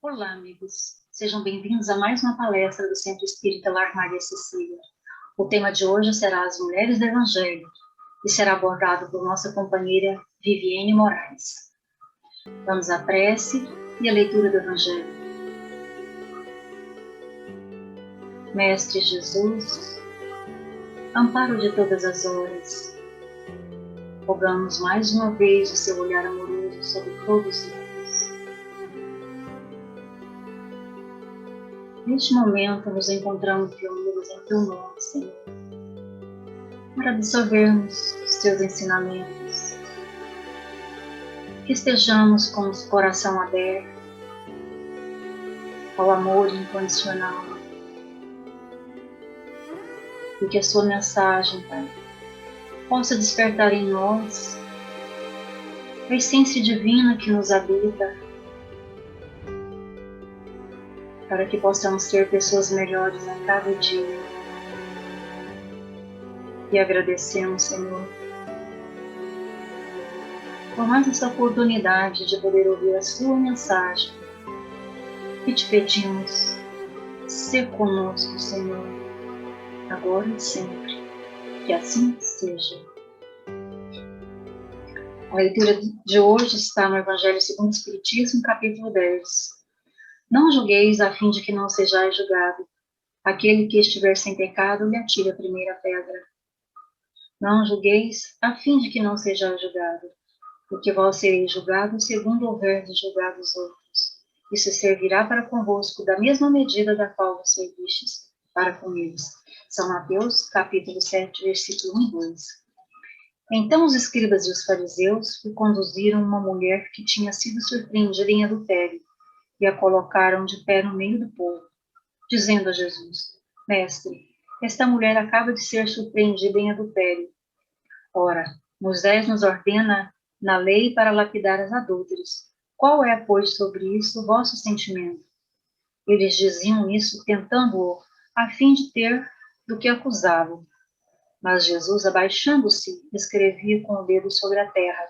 Olá, amigos. Sejam bem-vindos a mais uma palestra do Centro Espírita Lar Maria Cecília. O tema de hoje será as Mulheres do Evangelho e será abordado por nossa companheira Viviane Moraes. Vamos à prece e à leitura do Evangelho. Mestre Jesus, amparo de todas as horas, rogamos mais uma vez o seu olhar amoroso sobre todos nós. Neste momento, nos encontramos reunidos em teu nome, Senhor, para absorvermos os teus ensinamentos, que estejamos com o coração aberto ao amor incondicional e que a sua mensagem, Pai, possa despertar em nós a essência divina que nos habita, para que possamos ser pessoas melhores a cada dia. E agradecemos, Senhor, por mais essa oportunidade de poder ouvir a sua mensagem. E te pedimos, ser conosco, Senhor, agora e sempre. Que assim seja. A leitura de hoje está no Evangelho segundo o Espiritismo, capítulo 10. Não julgueis a fim de que não sejais julgado. Aquele que estiver sem pecado, lhe atire a primeira pedra. Não julgueis a fim de que não sejais julgado, porque vós sereis julgados segundo houverdes julgado os outros. Isso servirá para convosco da mesma medida da qual vos servistes para com eles. São Mateus, capítulo 7, versículo 1 e 2. Então os escribas e os fariseus conduziram uma mulher que tinha sido surpreendida em adultério e a colocaram de pé no meio do povo, dizendo a Jesus: Mestre, esta mulher acaba de ser surpreendida em adultério. Ora, Moisés nos ordena na lei para lapidar as adúlteras. Qual é, pois, sobre isso o vosso sentimento? Eles diziam isso tentando-o, a fim de ter do que acusá-lo. Mas Jesus, abaixando-se, escrevia com o dedo sobre a terra.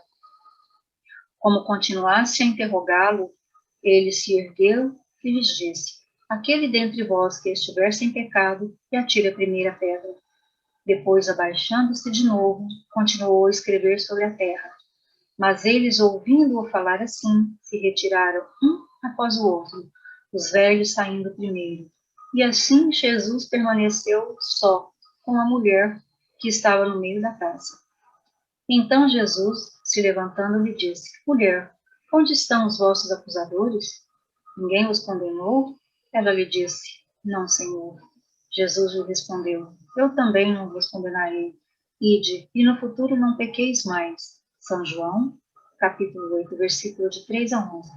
Como continuasse a interrogá-lo, ele se ergueu e lhes disse: Aquele dentre vós que estiver sem pecado, que atire a primeira pedra. Depois, abaixando-se de novo, continuou a escrever sobre a terra. Mas eles, ouvindo-o falar assim, se retiraram um após o outro, os velhos saindo primeiro. E assim Jesus permaneceu só com a mulher que estava no meio da praça. Então Jesus, se levantando, lhe disse: Mulher, onde estão os vossos acusadores? Ninguém os condenou? Ela lhe disse: Não, Senhor. Jesus lhe respondeu: Eu também não vos condenarei. Ide, e no futuro não pequeis mais. São João, capítulo 8, versículo de 3 a 11.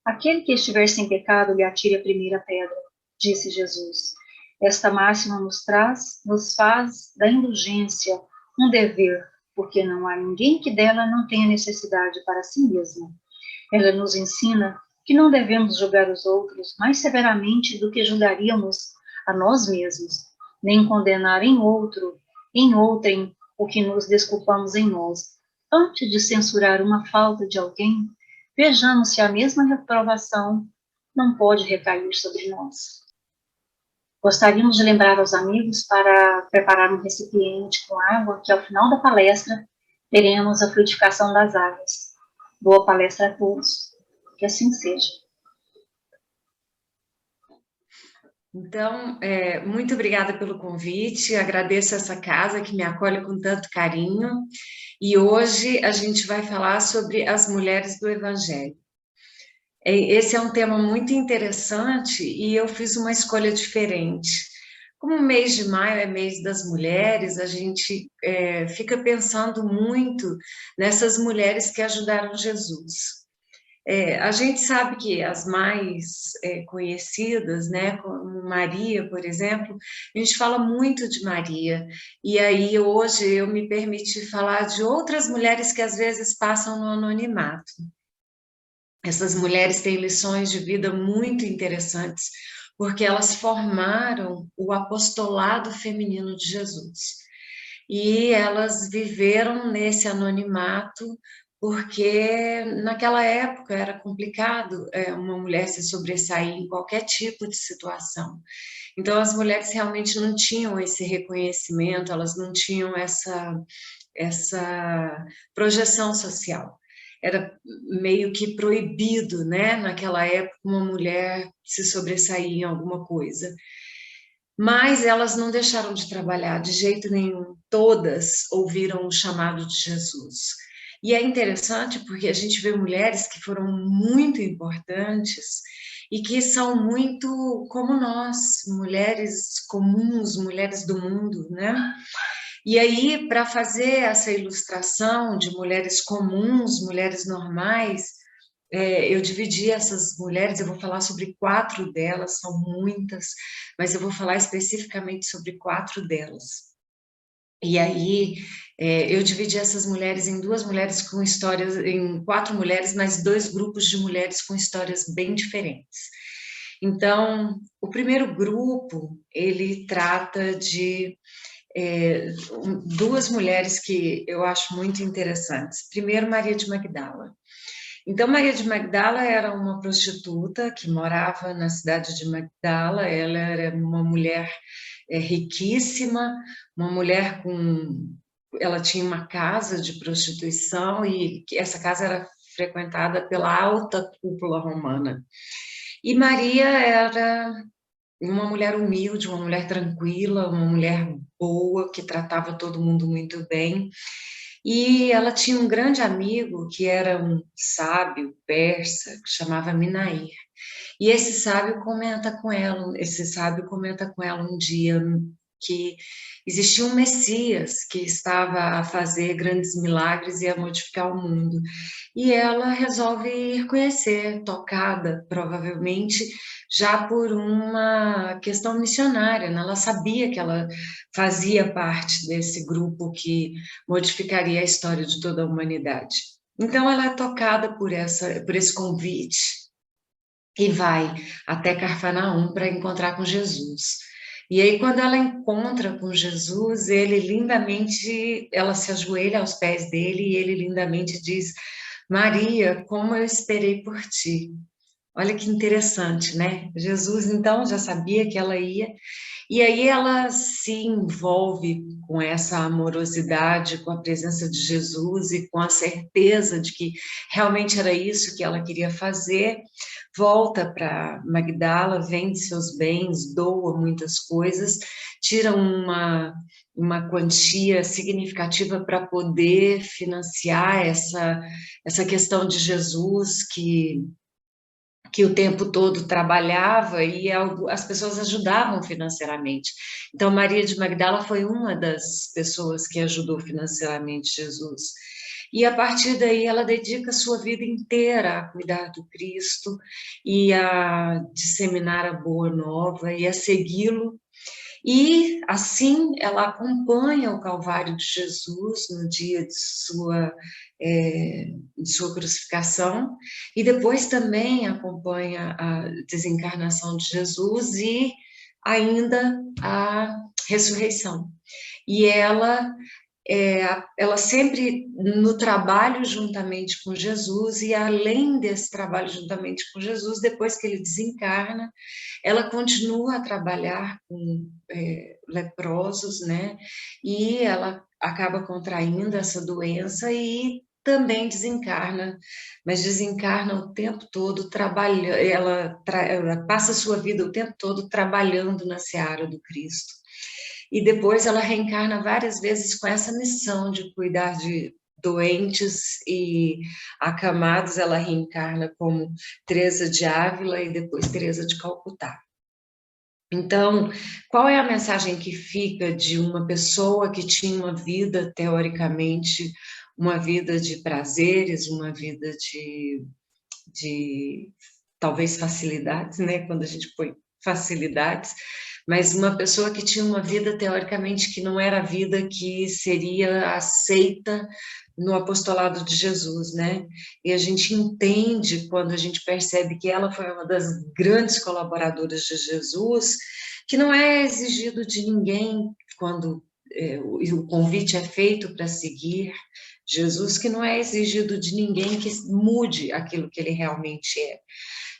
Aquele que estiver sem pecado, lhe atire a primeira pedra, disse Jesus. Esta máxima nos faz da indulgência um dever, porque não há ninguém que dela não tenha necessidade para si mesmo. Ela nos ensina que não devemos julgar os outros mais severamente do que julgaríamos a nós mesmos, nem condenar em outrem, o que nos desculpamos em nós. Antes de censurar uma falta de alguém, vejamos se a mesma reprovação não pode recair sobre nós. Gostaríamos de lembrar aos amigos para preparar um recipiente com água, que ao final da palestra teremos a frutificação das águas. Boa palestra a todos. Que assim seja. Então, muito obrigada pelo convite, agradeço essa casa que me acolhe com tanto carinho, e hoje a gente vai falar sobre as mulheres do Evangelho. Esse é um tema muito interessante e eu fiz uma escolha diferente. Como o mês de maio é mês das mulheres, a gente fica pensando muito nessas mulheres que ajudaram Jesus. A gente sabe que as mais conhecidas, né, como Maria, por exemplo, a gente fala muito de Maria, e aí hoje eu me permiti falar de outras mulheres que às vezes passam no anonimato. Essas mulheres têm lições de vida muito interessantes, porque elas formaram o apostolado feminino de Jesus. E elas viveram nesse anonimato porque naquela época era complicado uma mulher se sobressair em qualquer tipo de situação. Então, as mulheres realmente não tinham esse reconhecimento, elas não tinham essa projeção social. Era meio que proibido, né, naquela época, uma mulher se sobressair em alguma coisa. Mas elas não deixaram de trabalhar de jeito nenhum. Todas ouviram o chamado de Jesus. E é interessante porque a gente vê mulheres que foram muito importantes e que são muito como nós, mulheres comuns, mulheres do mundo, né? E aí, para fazer essa ilustração de mulheres comuns, mulheres normais, eu dividi essas mulheres, eu vou falar sobre 4 delas, são muitas, mas eu vou falar especificamente sobre 4 delas. E aí, eu dividi essas mulheres em 2 mulheres com histórias, em 4 mulheres, mas 2 grupos de mulheres com histórias bem diferentes. Então, o primeiro grupo, ele trata de 2 mulheres que eu acho muito interessantes. Primeiro, Maria de Magdala. Então, Maria de Magdala era uma prostituta que morava na cidade de Magdala. Ela era uma mulher riquíssima, uma mulher com... Ela tinha uma casa de prostituição e essa casa era frequentada pela alta cúpula romana. E Maria era uma mulher humilde, uma mulher tranquila, uma mulher boa, que tratava todo mundo muito bem. E ela tinha um grande amigo que era um sábio persa, que chamava Minair. E esse sábio comenta com ela um dia que existia um Messias que estava a fazer grandes milagres e a modificar o mundo. E ela resolve ir conhecer, tocada, provavelmente, já por uma questão missionária, né? Ela sabia que ela fazia parte desse grupo que modificaria a história de toda a humanidade. Então, ela é tocada por esse convite e vai até Cafarnaum para encontrar com Jesus. E aí, quando ela encontra com Jesus, ela se ajoelha aos pés dele e ele lindamente diz: Maria, como eu esperei por ti. Olha que interessante, né? Jesus, então, já sabia que ela ia, e aí ela se envolve com essa amorosidade, com a presença de Jesus e com a certeza de que realmente era isso que ela queria fazer. Volta para Magdala, vende seus bens, doa muitas coisas, tira uma quantia significativa para poder financiar essa questão de Jesus que o tempo todo trabalhava e as pessoas ajudavam financeiramente. Então, Maria de Magdala foi uma das pessoas que ajudou financeiramente Jesus. E a partir daí ela dedica a sua vida inteira a cuidar do Cristo e a disseminar a boa nova e a segui-lo. E assim ela acompanha o Calvário de Jesus no dia de sua crucificação, e depois também acompanha a desencarnação de Jesus e ainda a ressurreição. E ela sempre no trabalho juntamente com Jesus, e além desse trabalho juntamente com Jesus, depois que ele desencarna, ela continua a trabalhar com leprosos, né? E ela acaba contraindo essa doença e também desencarna, mas desencarna o tempo todo trabalhando, ela passa a sua vida o tempo todo trabalhando na seara do Cristo. E depois ela reencarna várias vezes com essa missão de cuidar de doentes e acamados. Ela reencarna como Teresa de Ávila e depois Teresa de Calcutá. Então, qual é a mensagem que fica de uma pessoa que tinha uma vida, teoricamente, uma vida de prazeres, uma vida de talvez facilidades, né? Quando a gente põe facilidades, mas uma pessoa que tinha uma vida, teoricamente, que não era a vida que seria aceita no apostolado de Jesus, né? E a gente entende, quando a gente percebe que ela foi uma das grandes colaboradoras de Jesus, que não é exigido de ninguém quando o convite é feito para seguir, Jesus que não é exigido de ninguém que mude aquilo que ele realmente é.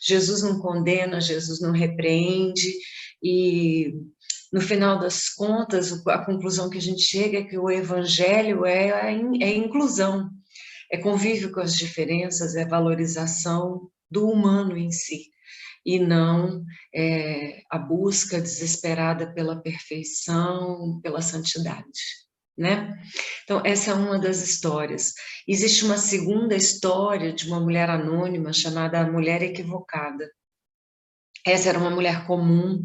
Jesus não condena, Jesus não repreende, e no final das contas, a conclusão que a gente chega é que o evangelho é inclusão, é convívio com as diferenças, é valorização do humano em si, e não a busca desesperada pela perfeição, pela santidade, né? Então, essa é uma das histórias. Existe uma segunda história de uma mulher anônima chamada a Mulher Equivocada. Essa era uma mulher comum,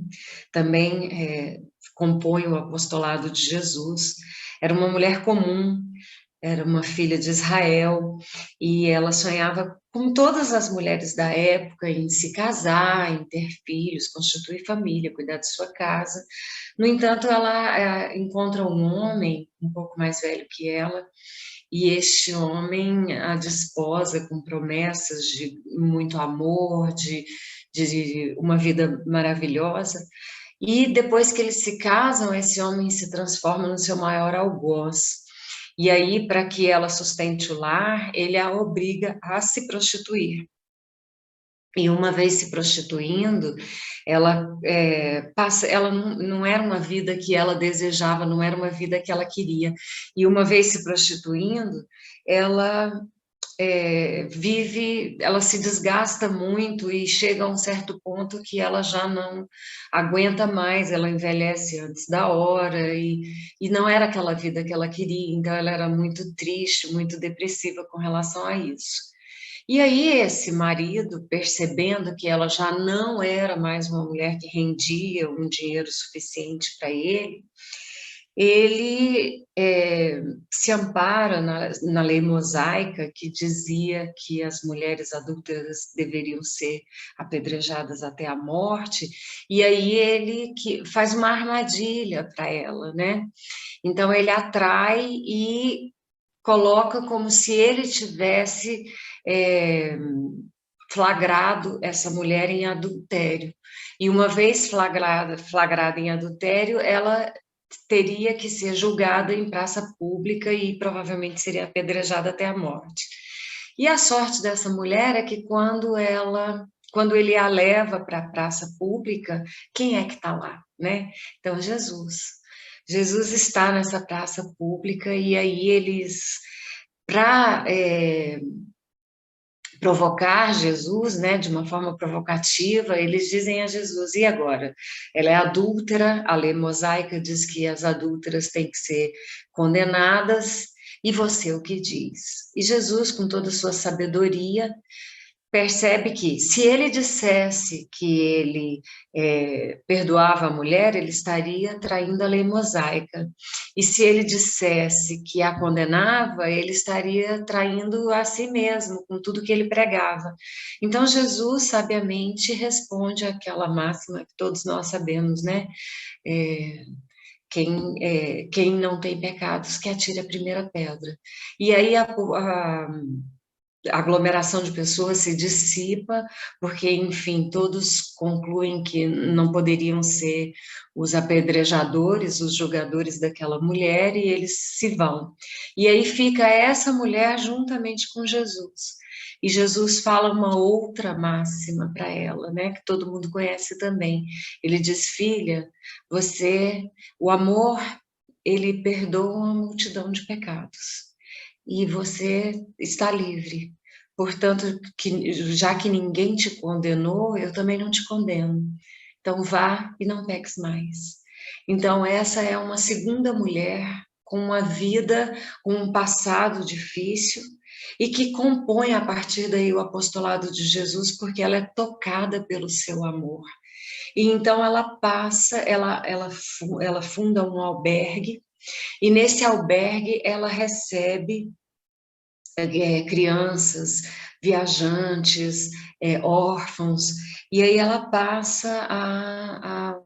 também compõe o apostolado de Jesus. Era uma mulher comum, era uma filha de Israel, e ela sonhava, como todas as mulheres da época, em se casar, em ter filhos, constituir família, cuidar de sua casa. No entanto, ela encontra um homem um pouco mais velho que ela, e este homem a desposa com promessas de muito amor, de uma vida maravilhosa. E depois que eles se casam, esse homem se transforma no seu maior algoz. E aí, para que ela sustente o lar, ele a obriga a se prostituir. E uma vez se prostituindo, ela ela não era uma vida que ela desejava, não era uma vida que ela queria. E uma vez se prostituindo, ela ela se desgasta muito e chega a um certo ponto que ela já não aguenta mais, ela envelhece antes da hora e não era aquela vida que ela queria, então ela era muito triste, muito depressiva com relação a isso. E aí esse marido, percebendo que ela já não era mais uma mulher que rendia um dinheiro suficiente para ele se ampara na lei mosaica, que dizia que as mulheres adúlteras deveriam ser apedrejadas até a morte, e aí ele faz uma armadilha para ela, né? Então ele atrai e coloca como se ele tivesse flagrado essa mulher em adultério. E uma vez flagrada em adultério, ela teria que ser julgada em praça pública e provavelmente seria apedrejada até a morte. E a sorte dessa mulher é que quando ele a leva para a praça pública, quem é que está lá, né? Então, Jesus. Jesus está nessa praça pública e aí eles, para provocar Jesus, né, de uma forma provocativa, eles dizem a Jesus, e agora? Ela é adúltera, a lei mosaica diz que as adúlteras têm que ser condenadas, e você o que diz? E Jesus, com toda a sua sabedoria, percebe que se ele dissesse que ele perdoava a mulher, ele estaria traindo a lei mosaica. E se ele dissesse que a condenava, ele estaria traindo a si mesmo, com tudo que ele pregava. Então, Jesus, sabiamente, responde àquela máxima que todos nós sabemos, né? Quem não tem pecados, que atire a primeira pedra. E aí a aglomeração de pessoas se dissipa, porque, enfim, todos concluem que não poderiam ser os apedrejadores, os julgadores daquela mulher, e eles se vão. E aí fica essa mulher juntamente com Jesus. E Jesus fala uma outra máxima para ela, né, que todo mundo conhece também. Ele diz, filha, o amor, ele perdoa uma multidão de pecados. E você está livre. Portanto, já que ninguém te condenou, eu também não te condeno. Então, vá e não peques mais. Então, essa é uma segunda mulher com uma vida, com um passado difícil, e que compõe a partir daí o apostolado de Jesus, porque ela é tocada pelo seu amor. E então ela funda um albergue, e nesse albergue ela recebe crianças, viajantes, órfãos, e aí ela passa a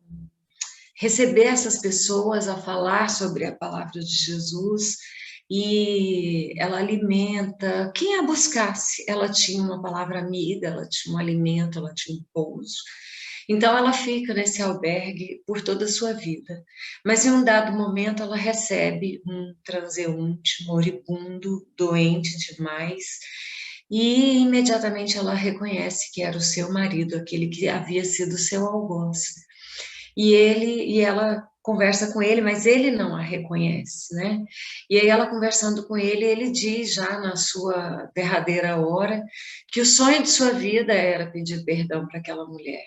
receber essas pessoas, a falar sobre a palavra de Jesus, e ela alimenta quem a buscasse. Ela tinha uma palavra amiga, ela tinha um alimento, ela tinha um pouso. Então ela fica nesse albergue por toda a sua vida. Mas em um dado momento ela recebe um transeunte moribundo, doente demais, e imediatamente ela reconhece que era o seu marido, aquele que havia sido seu algoz. E ela conversa com ele, mas ele não a reconhece, né? E aí ela conversando com ele diz já na sua derradeira hora que o sonho de sua vida era pedir perdão para aquela mulher.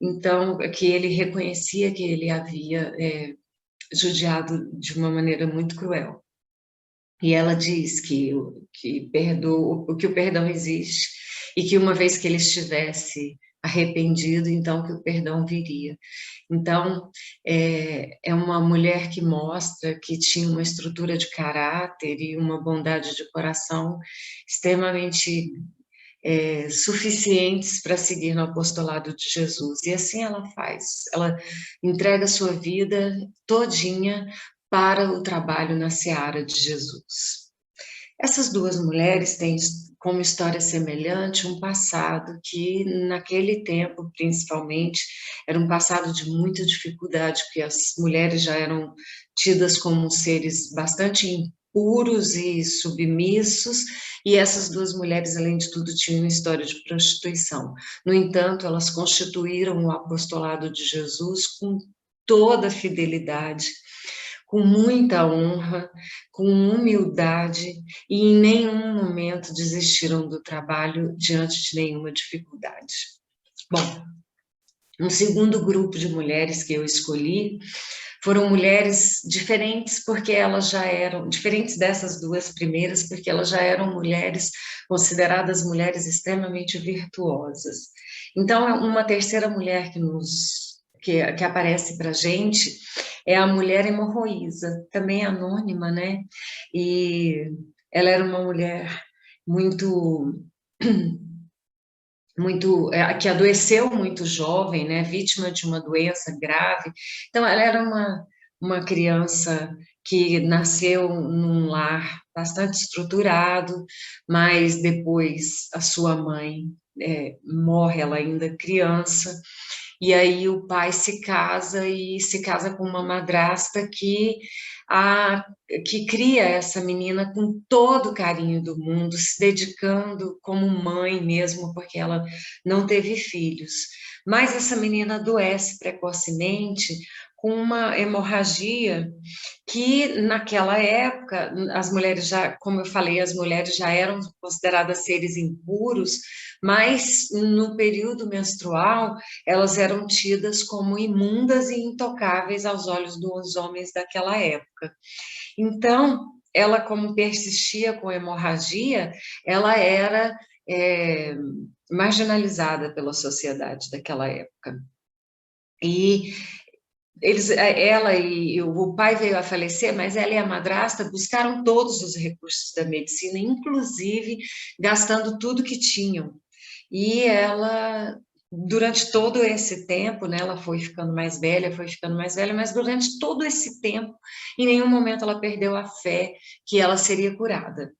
Então, que ele reconhecia que ele havia judiado de uma maneira muito cruel. E ela diz que o perdão existe e que uma vez que ele estivesse arrependido, então que o perdão viria. Então, é uma mulher que mostra que tinha uma estrutura de caráter e uma bondade de coração extremamente suficientes para seguir no apostolado de Jesus. E assim ela faz, ela entrega a sua vida todinha para o trabalho na seara de Jesus. Essas duas mulheres têm como história semelhante um passado que, naquele tempo, principalmente, era um passado de muita dificuldade, porque as mulheres já eram tidas como seres bastante impuros e submissos, e essas duas mulheres, além de tudo, tinham uma história de prostituição. No entanto, elas constituíram o apostolado de Jesus com toda a fidelidade, com muita honra, com humildade, e em nenhum momento desistiram do trabalho diante de nenhuma dificuldade. Bom, um segundo grupo de mulheres que eu escolhi foram mulheres diferentes, porque elas já eram, diferentes dessas duas primeiras, porque elas já eram mulheres consideradas mulheres extremamente virtuosas. Então, uma terceira mulher que aparece para a gente é a mulher hemorroísa, também anônima, né? E ela era uma mulher muito que adoeceu muito jovem, né, vítima de uma doença grave. Então, ela era uma criança que nasceu num lar bastante estruturado, mas depois a sua mãe morre, ela ainda criança, e aí o pai se casa e se casa com uma madrasta que cria essa menina com todo o carinho do mundo, se dedicando como mãe mesmo, porque ela não teve filhos. Mas essa menina adoece precocemente com uma hemorragia que naquela época as mulheres já, como eu falei, as mulheres já eram consideradas seres impuros, mas no período menstrual elas eram tidas como imundas e intocáveis aos olhos dos homens daquela época. Então, ela, como persistia com hemorragia, ela era marginalizada pela sociedade daquela época. E ela e o pai veio a falecer, mas ela e a madrasta buscaram todos os recursos da medicina, inclusive gastando tudo que tinham. E ela, durante todo esse tempo, né, ela foi ficando mais velha, mas durante todo esse tempo, em nenhum momento ela perdeu a fé que ela seria curada.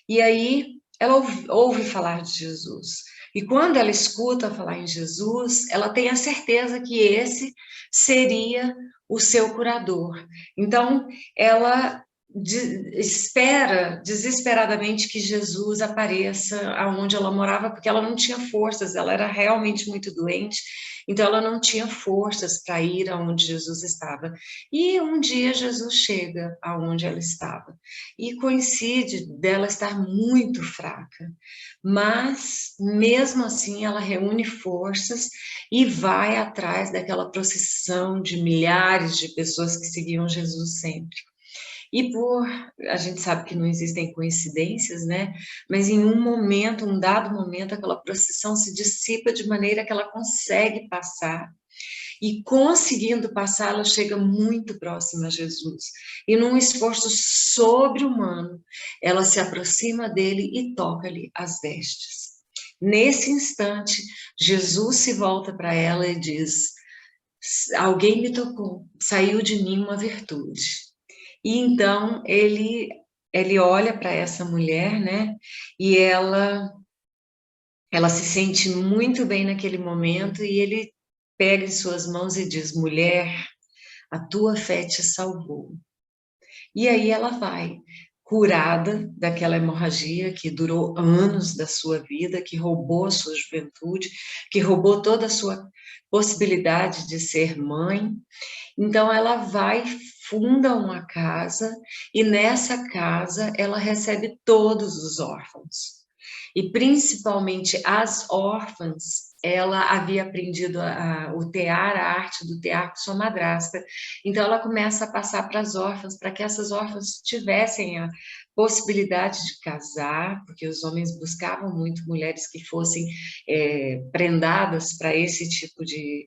E aí ela ouve falar de Jesus. E quando ela escuta falar em Jesus, ela tem a certeza que esse seria o seu curador. Então, ela espera desesperadamente que Jesus apareça aonde ela morava, porque ela não tinha forças, ela era realmente muito doente, então ela não tinha forças para ir aonde Jesus estava. E um dia Jesus chega aonde ela estava, e coincide dela estar muito fraca, mas mesmo assim ela reúne forças e vai atrás daquela procissão de milhares de pessoas que seguiam Jesus sempre. E a gente sabe que não existem coincidências, né? Mas em um dado momento, aquela procissão se dissipa de maneira que ela consegue passar. E conseguindo passar, ela chega muito próxima a Jesus. E num esforço sobre-humano, ela se aproxima dele e toca-lhe as vestes. Nesse instante, Jesus se volta para ela e diz: alguém me tocou, saiu de mim uma virtude. E então ele olha para essa mulher, né? E ela se sente muito bem naquele momento, e ele pega em suas mãos e diz: mulher, a tua fé te salvou. E aí ela vai, curada daquela hemorragia que durou anos da sua vida, que roubou a sua juventude, que roubou toda a sua possibilidade de ser mãe. Então ela vai, funda uma casa, e nessa casa ela recebe todos os órfãos. E principalmente as órfãs, ela havia aprendido o tear, a arte do tear com sua madrasta. Então ela começa a passar para as órfãs, para que essas órfãs tivessem a possibilidade de casar, porque os homens buscavam muito mulheres que fossem prendadas para esse tipo de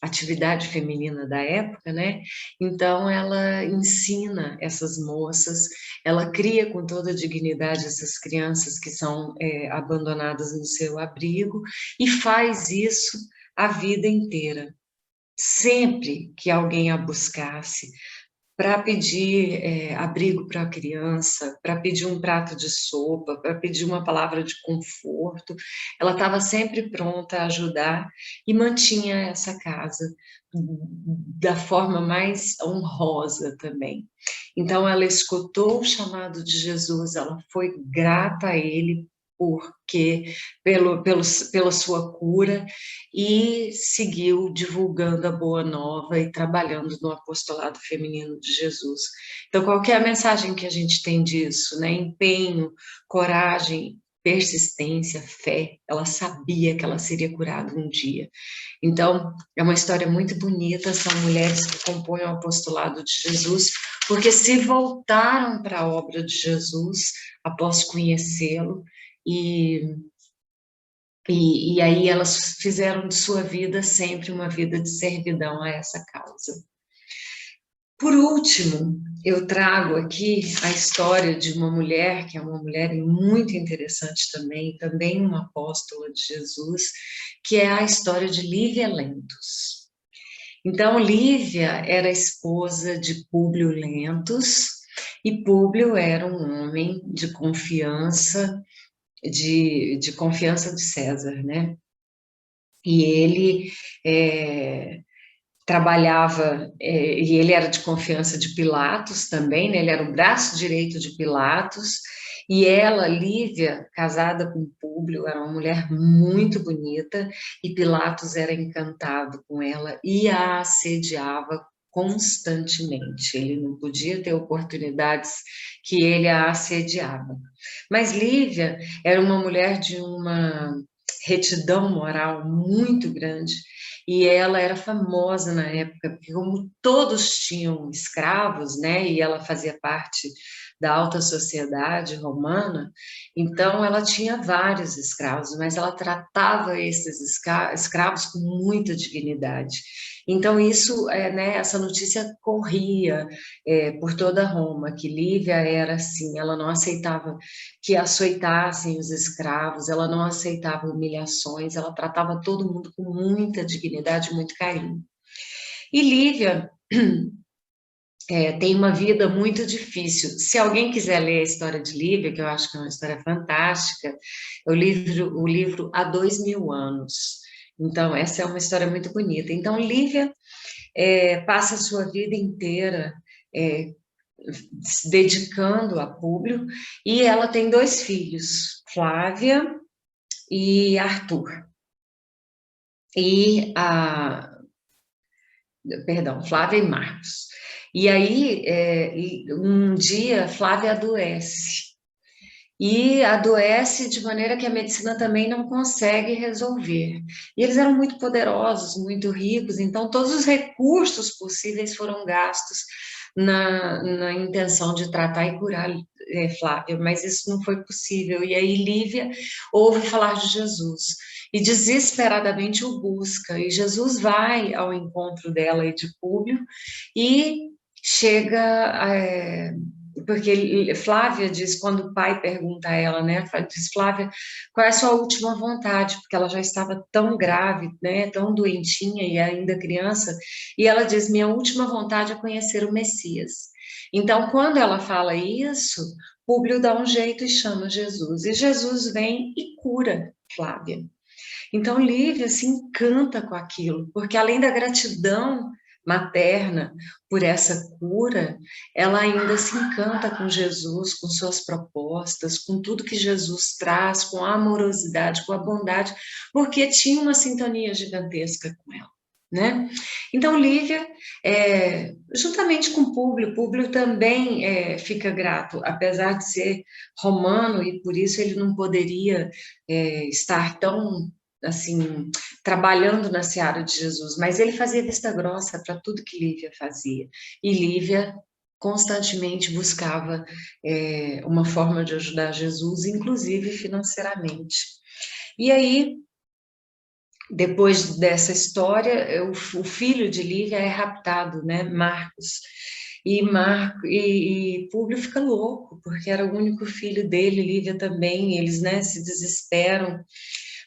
atividade feminina da época, né? Então ela ensina essas moças, ela cria com toda a dignidade essas crianças que são abandonadas no seu abrigo, e faz isso a vida inteira. Sempre que alguém a buscasse para pedir abrigo para a criança, para pedir um prato de sopa, para pedir uma palavra de conforto, ela estava sempre pronta a ajudar e mantinha essa casa da forma mais honrosa também. Então, ela escutou o chamado de Jesus, ela foi grata a ele porque pela sua cura, e seguiu divulgando a boa nova e trabalhando no apostolado feminino de Jesus. Então, qual que é a mensagem que a gente tem disso, né? Empenho, coragem, persistência, fé. Ela sabia que ela seria curada um dia. Então, é uma história muito bonita, são mulheres que compõem o apostolado de Jesus, porque se voltaram para a obra de Jesus após conhecê-lo, e aí elas fizeram de sua vida sempre uma vida de servidão a essa causa. Por último, eu trago aqui a história de uma mulher, que é uma mulher muito interessante também uma apóstola de Jesus, que é a história de Lívia Lentos. Então, Lívia era esposa de Públio Lentos, e Públio era um homem de confiança, de confiança de César, né? E ele trabalhava, e ele era de confiança de Pilatos também, né? Ele era o braço direito de Pilatos, e ela, Lívia, casada com Públio, era uma mulher muito bonita, e Pilatos era encantado com ela e a assediava constantemente. Ele não podia ter oportunidades que ele a assediava. Mas Lívia era uma mulher de uma retidão moral muito grande, e ela era famosa na época, porque como todos tinham escravos, né, e ela fazia parte da alta sociedade romana, então ela tinha vários escravos, mas ela tratava esses escravos com muita dignidade. Então isso, né, essa notícia corria por toda Roma, que Lívia era assim, ela não aceitava que açoitassem os escravos, ela não aceitava humilhações, ela tratava todo mundo com muita dignidade, muito carinho. E Lívia tem uma vida muito difícil. Se alguém quiser ler a história de Lívia, que eu acho que é uma história fantástica, o livro Há 2000 Anos. Então, essa é uma história muito bonita. Então, Lívia passa a sua vida inteira se dedicando a Públio, e ela tem 2 filhos, Flávia e Arthur. Flávia e Marcos. E aí, um dia, Flávia adoece. E adoece de maneira que a medicina também não consegue resolver. E eles eram muito poderosos, muito ricos, então todos os recursos possíveis foram gastos na intenção de tratar e curar Flávia, mas isso não foi possível. E aí Lívia ouve falar de Jesus e desesperadamente o busca, e Jesus vai ao encontro dela e de Públio, e chega porque Flávia diz, quando o pai pergunta a ela, né, diz, Flávia, qual é a sua última vontade? Porque ela já estava tão grave, né, tão doentinha e ainda criança, e ela diz, minha última vontade é conhecer o Messias. Então, quando ela fala isso, Públio dá um jeito e chama Jesus, e Jesus vem e cura Flávia. Então, Lívia se encanta com aquilo, porque além da gratidão materna por essa cura, ela ainda se encanta com Jesus, com suas propostas, com tudo que Jesus traz, com a amorosidade, com a bondade, porque tinha uma sintonia gigantesca com ela, né? Então, Lívia, juntamente com Públio também fica grato, apesar de ser romano, e por isso ele não poderia estar tão assim, trabalhando na seara de Jesus, mas ele fazia vista grossa para tudo que Lívia fazia. E Lívia constantemente buscava uma forma de ajudar Jesus, inclusive financeiramente. E aí, depois dessa história, o filho de Lívia é raptado, né, Marcos. E Públio fica louco, porque era o único filho dele, Lívia também, eles, né, se desesperam.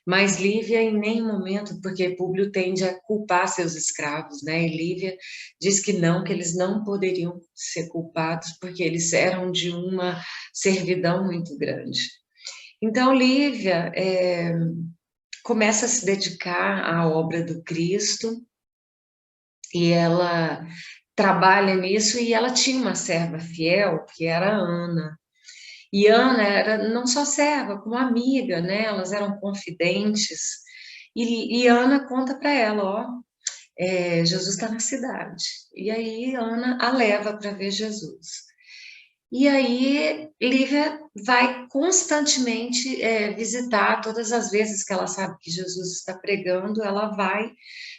Mas Lívia em nenhum momento, porque Públio tende a culpar seus escravos, né? E Lívia diz que eles não poderiam ser culpados, porque eles eram de uma servidão muito grande. Então, Lívia começa a se dedicar à obra do Cristo, e ela trabalha nisso, e ela tinha uma serva fiel, que era a Ana. E Ana era não só serva, como amiga, né? Elas eram confidentes. E Ana conta para ela, ó, Jesus está na cidade. E aí Ana a leva para ver Jesus. E aí Lívia vai constantemente visitar, todas as vezes que ela sabe que Jesus está pregando, ela vai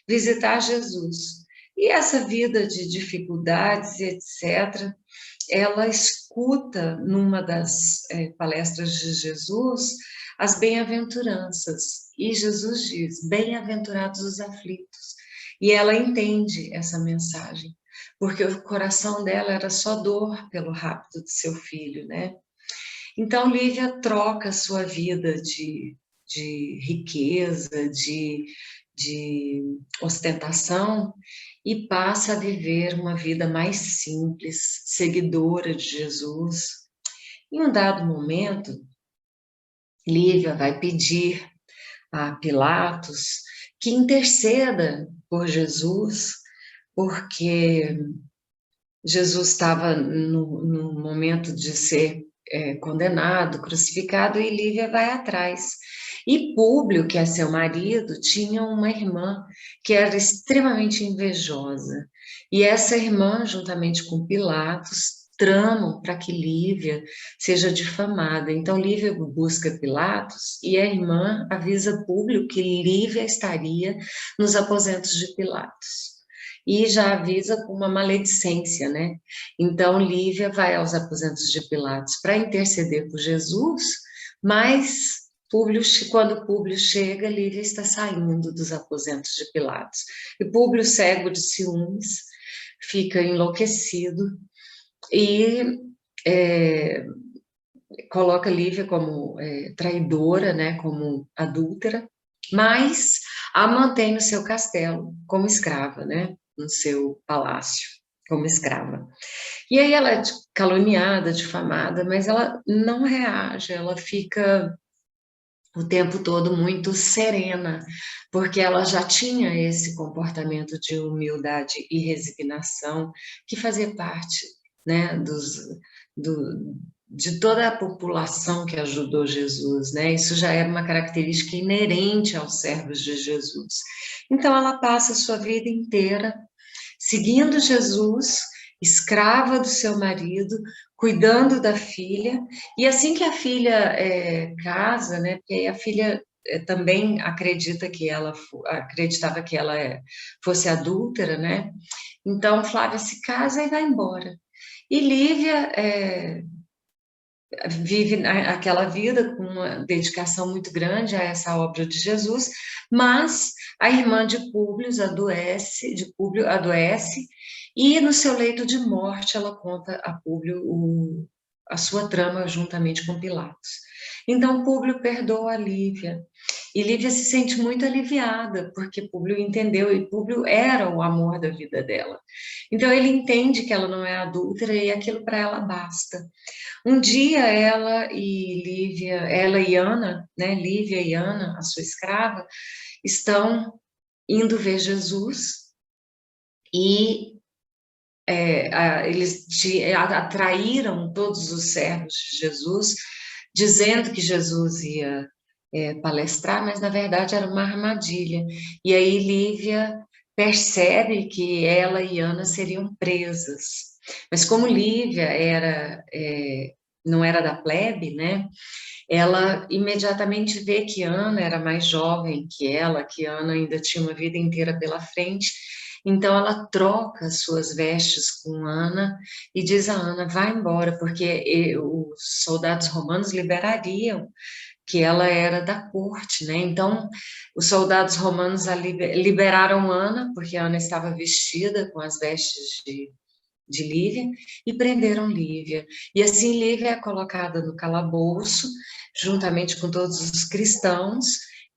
visitar Jesus. E essa vida de dificuldades, etc., ela escuta numa das palestras de Jesus as bem-aventuranças, e Jesus diz: bem-aventurados os aflitos. E ela entende essa mensagem, porque o coração dela era só dor pelo rapto de seu filho, né? Então, Lívia troca a sua vida de riqueza, de ostentação, e passa a viver uma vida mais simples, seguidora de Jesus. Em um dado momento, Lívia vai pedir a Pilatos que interceda por Jesus, porque Jesus estava no momento de ser condenado, crucificado, e Lívia vai atrás. E Públio, que é seu marido, tinha uma irmã que era extremamente invejosa. E essa irmã, juntamente com Pilatos, tramam para que Lívia seja difamada. Então, Lívia busca Pilatos, e a irmã avisa Públio que Lívia estaria nos aposentos de Pilatos. E já avisa com uma maledicência, né? Então, Lívia vai aos aposentos de Pilatos para interceder por Jesus, mas quando Públio chega, Lívia está saindo dos aposentos de Pilatos. E Públio, cego de ciúmes, fica enlouquecido e coloca Lívia como traidora, né, como adúltera, mas a mantém no seu castelo como escrava, né, no seu palácio como escrava. E aí ela é caluniada, difamada, mas ela não reage, ela fica o tempo todo muito serena, porque ela já tinha esse comportamento de humildade e resignação que fazia parte, né, de toda a população que ajudou Jesus, né? Isso já era uma característica inerente aos servos de Jesus. Então ela passa a sua vida inteira seguindo Jesus, escrava do seu marido, cuidando da filha, e assim que a filha casa, né, porque a filha também acreditava que ela fosse adúltera, né, então Flávia se casa e vai embora. E Lívia vive aquela vida com uma dedicação muito grande a essa obra de Jesus, mas a irmã de Públio adoece, e no seu leito de morte ela conta a Públio a sua trama juntamente com Pilatos. Então Públio perdoa a Lívia, E Lívia se sente muito aliviada, porque Públio entendeu, e Públio era o amor da vida dela. Então ele entende que ela não é adúltera e aquilo para ela basta. Um dia ela e Ana, né, Lívia e Ana, a sua escrava, estão indo ver Jesus e eles atraíram todos os servos de Jesus, dizendo que Jesus ia palestrar, mas na verdade era uma armadilha. E aí Lívia percebe que ela e Ana seriam presas. Mas como Lívia não era da plebe, né? Ela imediatamente vê que Ana era mais jovem que ela, que Ana ainda tinha uma vida inteira pela frente. Então ela troca suas vestes com Ana e diz a Ana, vai embora, porque os soldados romanos liberariam que ela era da corte, né? Então os soldados romanos liberaram Ana, porque Ana estava vestida com as vestes de Lívia, e prenderam Lívia. E assim Lívia é colocada no calabouço, juntamente com todos os cristãos,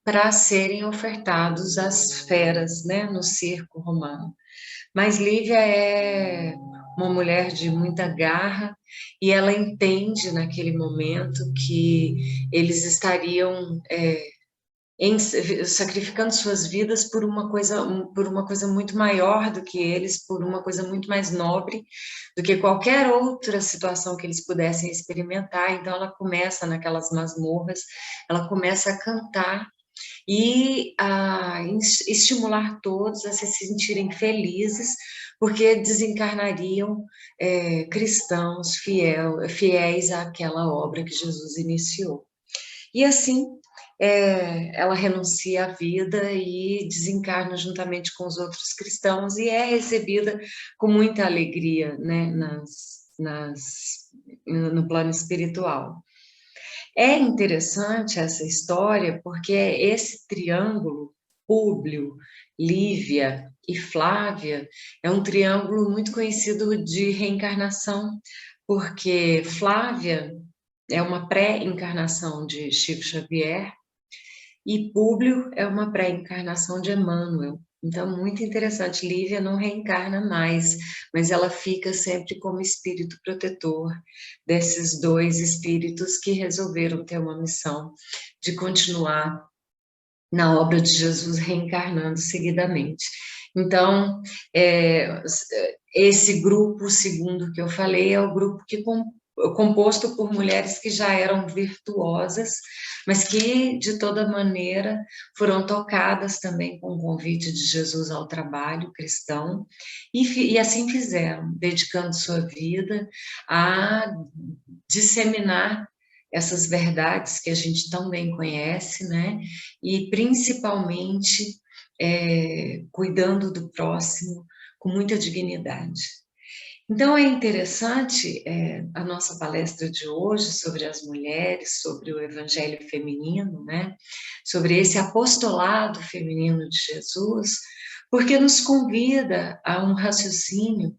para serem ofertados às feras, né, no circo romano. Mas Lívia é uma mulher de muita garra e ela entende naquele momento que eles estariam sacrificando suas vidas por uma coisa muito maior do que eles, por uma coisa muito mais nobre do que qualquer outra situação que eles pudessem experimentar. Então ela começa naquelas masmorras, ela começa a cantar e a estimular todos a se sentirem felizes, porque desencarnariam cristãos fiéis àquela obra que Jesus iniciou. E assim, ela renuncia à vida e desencarna juntamente com os outros cristãos e é recebida com muita alegria, né, no plano espiritual. É interessante essa história porque esse triângulo, Públio, Lívia e Flávia, é um triângulo muito conhecido de reencarnação, porque Flávia é uma pré-encarnação de Chico Xavier e Públio é uma pré-encarnação de Emmanuel. Então, muito interessante. Lívia não reencarna mais, mas ela fica sempre como espírito protetor desses dois espíritos que resolveram ter uma missão de continuar na obra de Jesus reencarnando seguidamente. Então, esse grupo, segundo que eu falei, é o grupo composto por mulheres que já eram virtuosas, mas que, de toda maneira, foram tocadas também com o convite de Jesus ao trabalho cristão, e assim fizeram, dedicando sua vida a disseminar essas verdades que a gente tão bem conhece, né? E principalmente cuidando do próximo com muita dignidade. Então é interessante a nossa palestra de hoje sobre as mulheres, sobre o Evangelho feminino, né? Sobre esse apostolado feminino de Jesus, porque nos convida a um raciocínio.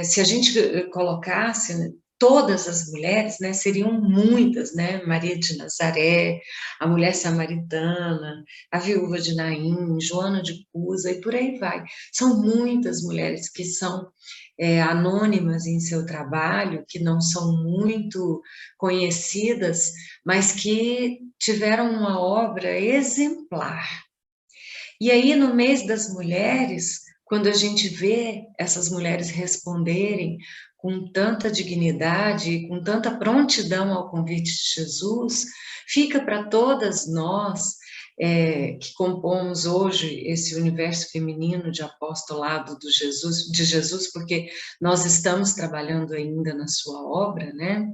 Se a gente colocasse todas as mulheres, né, seriam muitas, né, Maria de Nazaré, a mulher samaritana, a viúva de Naim, Joana de Cusa e por aí vai. São muitas mulheres que são anônimas em seu trabalho, que não são muito conhecidas, mas que tiveram uma obra exemplar. E aí, no mês das mulheres, quando a gente vê essas mulheres responderem com tanta dignidade, com tanta prontidão ao convite de Jesus, fica para todas nós que compomos hoje esse universo feminino de apostolado de Jesus, porque nós estamos trabalhando ainda na sua obra, né?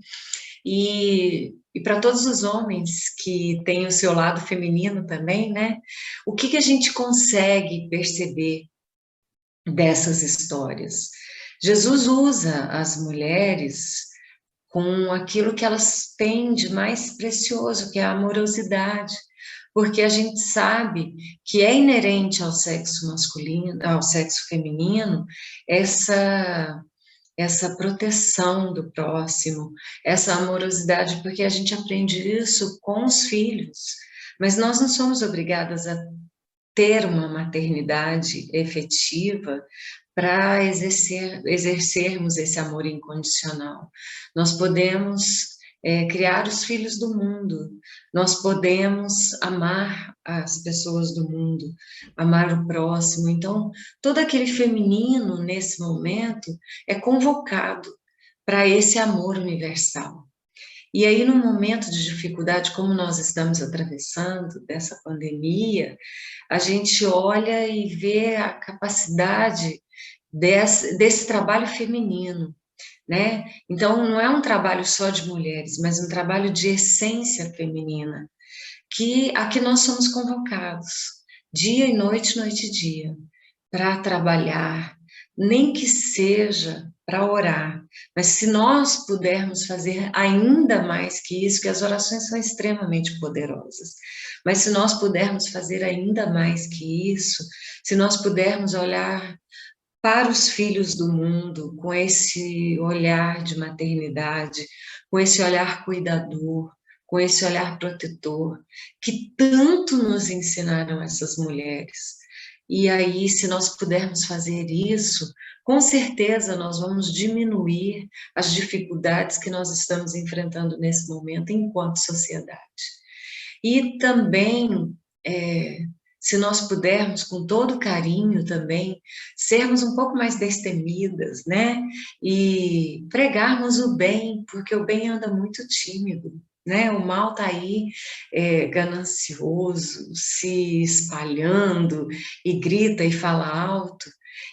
E para todos os homens que têm o seu lado feminino também, né? O que a gente consegue perceber dessas histórias? Jesus usa as mulheres com aquilo que elas têm de mais precioso, que é a amorosidade, porque a gente sabe que é inerente ao sexo masculino, ao sexo feminino, essa proteção do próximo, essa amorosidade, porque a gente aprende isso com os filhos. mas nós não somos obrigadas a ter uma maternidade efetiva para exercermos esse amor incondicional. Nós podemos criar os filhos do mundo, nós podemos amar as pessoas do mundo, amar o próximo. Então, todo aquele feminino, nesse momento, é convocado para esse amor universal. E aí, num momento de dificuldade, como nós estamos atravessando dessa pandemia, a gente olha e vê a capacidade desse trabalho feminino, né? Então, não é um trabalho só de mulheres, mas um trabalho de essência feminina, que aqui nós somos convocados, dia e noite, noite e dia, para trabalhar, nem que seja para orar, mas se nós pudermos fazer ainda mais que isso, que as orações são extremamente poderosas, mas se nós pudermos fazer ainda mais que isso, se nós pudermos olhar para os filhos do mundo com esse olhar de maternidade, com esse olhar cuidador, com esse olhar protetor, que tanto nos ensinaram essas mulheres. E aí, se nós pudermos fazer isso, com certeza nós vamos diminuir as dificuldades que nós estamos enfrentando nesse momento enquanto sociedade. E também, se nós pudermos, com todo carinho também, sermos um pouco mais destemidas, né? E pregarmos o bem, porque o bem anda muito tímido, né? O mal está aí ganancioso, se espalhando, e grita e fala alto,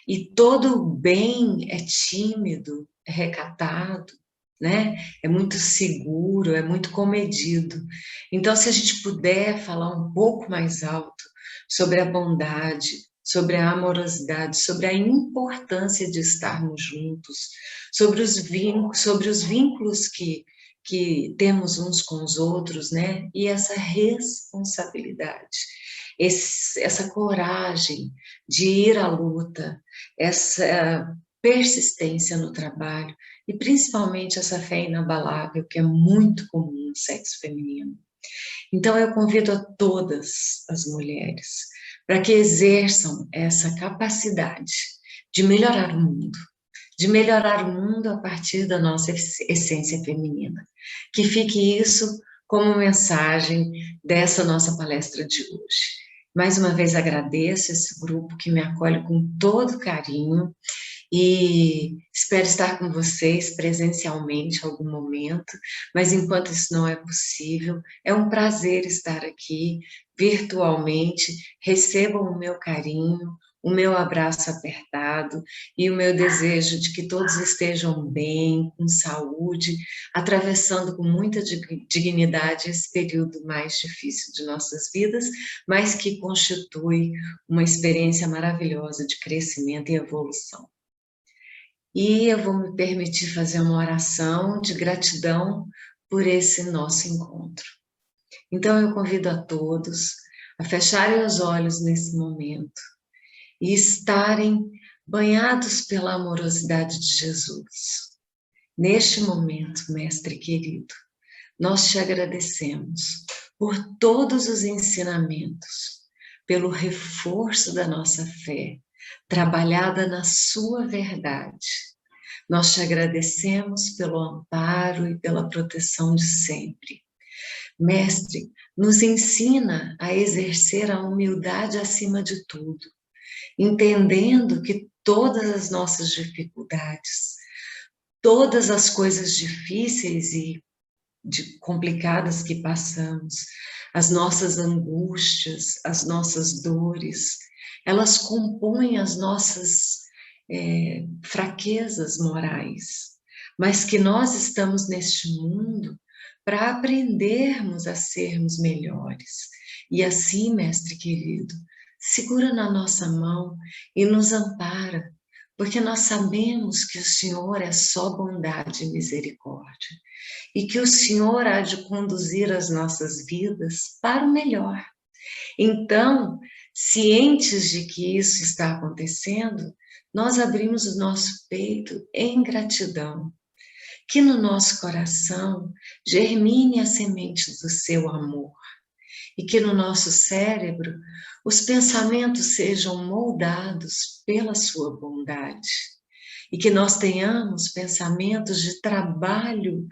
e todo o bem é tímido, é recatado, né? É muito seguro, é muito comedido. Então, se a gente puder falar um pouco mais alto sobre a bondade, sobre a amorosidade, sobre a importância de estarmos juntos, sobre os vínculos que temos uns com os outros, né? E essa responsabilidade, essa coragem de ir à luta, essa persistência no trabalho, e principalmente essa fé inabalável, que é muito comum no sexo feminino. Então, eu convido a todas as mulheres para que exerçam essa capacidade de melhorar o mundo, de melhorar o mundo a partir da nossa essência feminina. Que fique isso como mensagem dessa nossa palestra de hoje. Mais uma vez agradeço esse grupo que me acolhe com todo carinho e espero estar com vocês presencialmente em algum momento, mas enquanto isso não é possível, é um prazer estar aqui virtualmente. Recebam o meu carinho, o meu abraço apertado e o meu desejo de que todos estejam bem, com saúde, atravessando com muita dignidade esse período mais difícil de nossas vidas, mas que constitui uma experiência maravilhosa de crescimento e evolução. E eu vou me permitir fazer uma oração de gratidão por esse nosso encontro. Então eu convido a todos a fecharem os olhos nesse momento e estarem banhados pela amorosidade de Jesus. Neste momento, Mestre querido, nós te agradecemos por todos os ensinamentos, pelo reforço da nossa fé, trabalhada na sua verdade. Nós te agradecemos pelo amparo e pela proteção de sempre. Mestre, nos ensina a exercer a humildade acima de tudo, entendendo que todas as nossas dificuldades, todas as coisas difíceis e complicadas que passamos, as nossas angústias, as nossas dores, elas compõem as nossas fraquezas morais, mas que nós estamos neste mundo para aprendermos a sermos melhores. E assim, Mestre querido, segura na nossa mão e nos ampara, porque nós sabemos que o Senhor é só bondade e misericórdia, e que o Senhor há de conduzir as nossas vidas para o melhor. Então, cientes de que isso está acontecendo, nós abrimos o nosso peito em gratidão, que no nosso coração germine a semente do seu amor, e que no nosso cérebro os pensamentos sejam moldados pela sua bondade e que nós tenhamos pensamentos de trabalho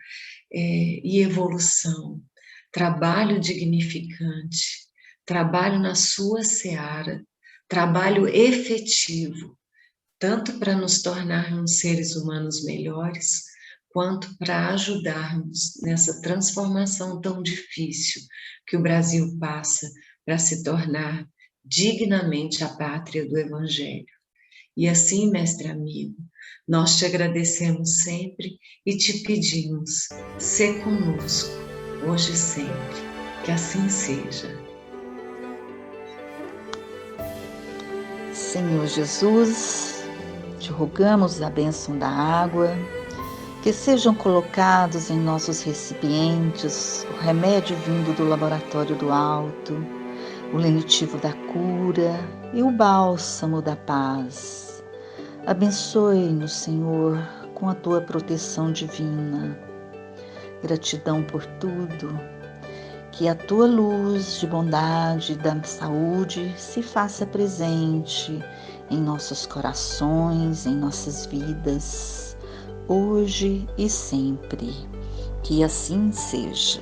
e evolução, trabalho dignificante, trabalho na sua seara, trabalho efetivo, tanto para nos tornarmos seres humanos melhores, quanto para ajudarmos nessa transformação tão difícil que o Brasil passa para se tornar dignamente a pátria do Evangelho. E assim, mestre amigo, nós te agradecemos sempre e te pedimos, sê conosco, hoje e sempre, que assim seja. Senhor Jesus, te rogamos a bênção da água, que sejam colocados em nossos recipientes o remédio vindo do laboratório do alto, o lenitivo da cura e o bálsamo da paz. Abençoe-nos, Senhor, com a tua proteção divina. Gratidão por tudo. Que a tua luz de bondade e da saúde se faça presente em nossos corações, em nossas vidas, hoje e sempre. Que assim seja.